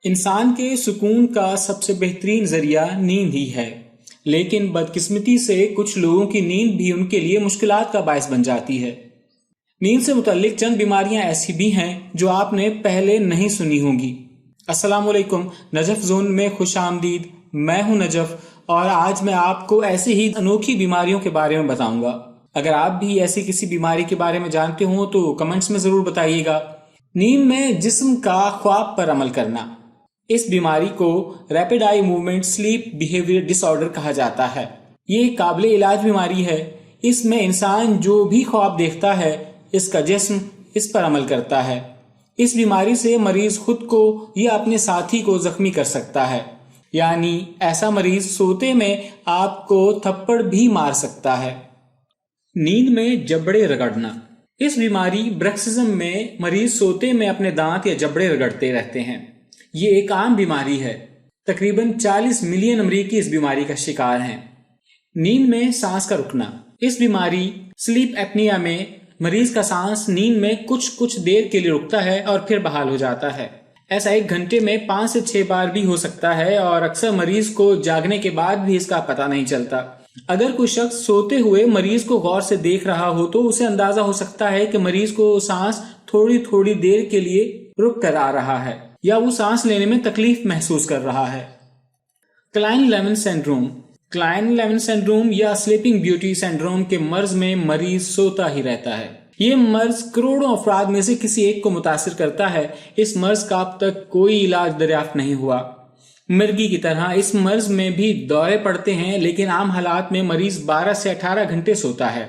انسان کے سکون کا سب سے بہترین ذریعہ نیند ہی ہے، لیکن بدقسمتی سے کچھ لوگوں کی نیند بھی ان کے لیے مشکلات کا باعث بن جاتی ہے۔ نیند سے متعلق چند بیماریاں ایسی بھی ہیں جو آپ نے پہلے نہیں سنی ہوں گی۔ السلام علیکم، نجف زون میں خوش آمدید۔ میں ہوں نجف اور آج میں آپ کو ایسی ہی انوکھی بیماریوں کے بارے میں بتاؤں گا۔ اگر آپ بھی ایسی کسی بیماری کے بارے میں جانتے ہوں تو کمنٹس میں ضرور بتائیے گا۔ نیند میں جسم کا خواب پر عمل کرنا، اس بیماری کو rapid eye movement sleep behaviour disorder کہا جاتا ہے۔ یہ ایک قابل علاج بیماری ہے۔ اس میں انسان جو بھی خواب دیکھتا ہے اس کا جسم اس پر عمل کرتا ہے۔ اس بیماری سے مریض خود کو یا اپنے ساتھی کو زخمی کر سکتا ہے، یعنی ایسا مریض سوتے میں آپ کو تھپڑ بھی مار سکتا ہے۔ نیند میں جبڑے رگڑنا، اس بیماری برکسزم میں مریض سوتے میں اپنے دانت یا جبڑے رگڑتے رہتے ہیں۔ یہ ایک عام بیماری ہے۔ تقریباً 40 ملین امریکی اس بیماری کا شکار ہیں۔ نیند میں سانس کا رکنا، اس بیماری سلیپ ایپنیا میں مریض کا سانس نیند میں کچھ دیر کے لیے رکتا ہے اور پھر بحال ہو جاتا ہے۔ ایسا 1 گھنٹے میں 5 سے 6 بار بھی ہو سکتا ہے اور اکثر مریض کو جاگنے کے بعد بھی اس کا پتہ نہیں چلتا۔ اگر کوئی شخص سوتے ہوئے مریض کو غور سے دیکھ رہا ہو تو اسے اندازہ ہو سکتا ہے کہ مریض کو سانس تھوڑی دیر کے لیے رک کر آ رہا ہے یا وہ سانس لینے میں تکلیف محسوس کر رہا ہے۔ کلائن-لیمن سنڈروم، کلائن-لیمن سنڈروم یا سلیپنگ بیوٹی سنڈروم کے مرض میں مریض سوتا ہی رہتا ہے۔ یہ مرض کروڑوں افراد میں سے کسی ایک کو متاثر کرتا ہے۔ اس مرض کا اب تک کوئی علاج دریافت نہیں ہوا۔ مرگی کی طرح اس مرض میں بھی دورے پڑتے ہیں، لیکن عام حالات میں مریض 12 سے 18 گھنٹے سوتا ہے۔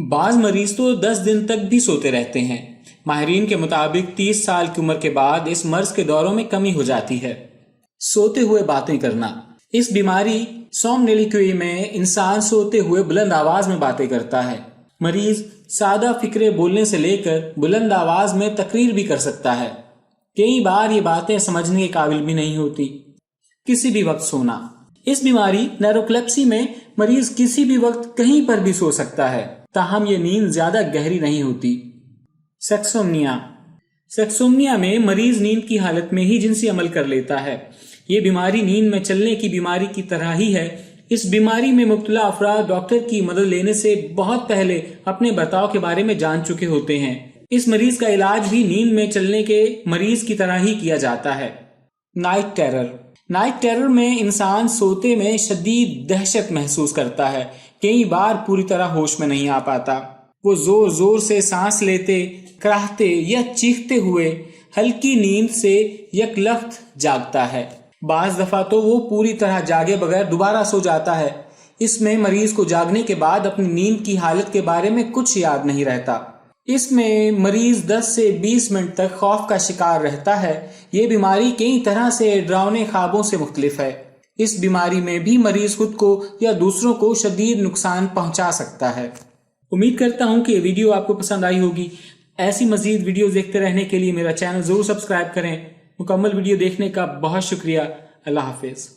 بعض مریض تو 10 دن تک بھی سوتے رہتے ہیں۔ ماہرین کے مطابق 30 سال کی عمر کے بعد اس مرض کے دوروں میں کمی ہو جاتی ہے۔ سوتے ہوئے باتیں کرنا، اس بیماری سومنلیکوئی میں انسان سوتے ہوئے بلند آواز میں باتیں کرتا ہے۔ مریض سادہ فکرے بولنے سے لے کر بلند آواز میں تقریر بھی کر سکتا ہے۔ کئی بار یہ باتیں سمجھنے کے قابل بھی نہیں ہوتی۔ کسی بھی وقت سونا، اس بیماری نیروکلیپسی میں مریض کسی بھی وقت کہیں پر بھی سو سکتا ہے، تاہم یہ نیند زیادہ گہری نہیں ہوتی۔ سیکسومنیا، سیکسومنیا میں مریض نیند کی حالت میں ہی جنسی عمل کر لیتا ہے۔ یہ بیماری نیند میں چلنے کی بیماری کی طرح ہی ہے۔ اس بیماری میں مبتلا افراد ڈاکٹر کی مدد لینے سے بہت پہلے اپنے برتاؤ کے بارے میں جان چکے ہوتے ہیں۔ اس مریض کا علاج بھی نیند میں چلنے کے مریض کی طرح ہی کیا جاتا ہے۔ نائٹ ٹیرر، نائٹ ٹیرر میں انسان سوتے میں شدید دہشت محسوس کرتا ہے۔ کئی بار پوری طرح ہوش میں نہیں آ پاتا۔ وہ زور سے سانس لیتے، کراہتے یا چیختے ہوئے ہلکی نیند سے یکلخت جاگتا ہے۔ بعض دفعہ تو وہ پوری طرح جاگے بغیر دوبارہ سو جاتا ہے۔ اس میں مریض کو جاگنے کے بعد اپنی نیند کی حالت کے بارے میں کچھ یاد نہیں رہتا۔ اس میں مریض 10 سے 20 منٹ تک خوف کا شکار رہتا ہے۔ یہ بیماری کئی طرح سے ڈراؤنے خوابوں سے مختلف ہے۔ اس بیماری میں بھی مریض خود کو یا دوسروں کو شدید نقصان پہنچا سکتا ہے۔ امید کرتا ہوں کہ یہ ویڈیو آپ کو پسند آئی ہوگی۔ ایسی مزید ویڈیوز دیکھتے رہنے کے لیے میرا چینل ضرور سبسکرائب کریں۔ مکمل ویڈیو دیکھنے کا بہت شکریہ۔ اللہ حافظ۔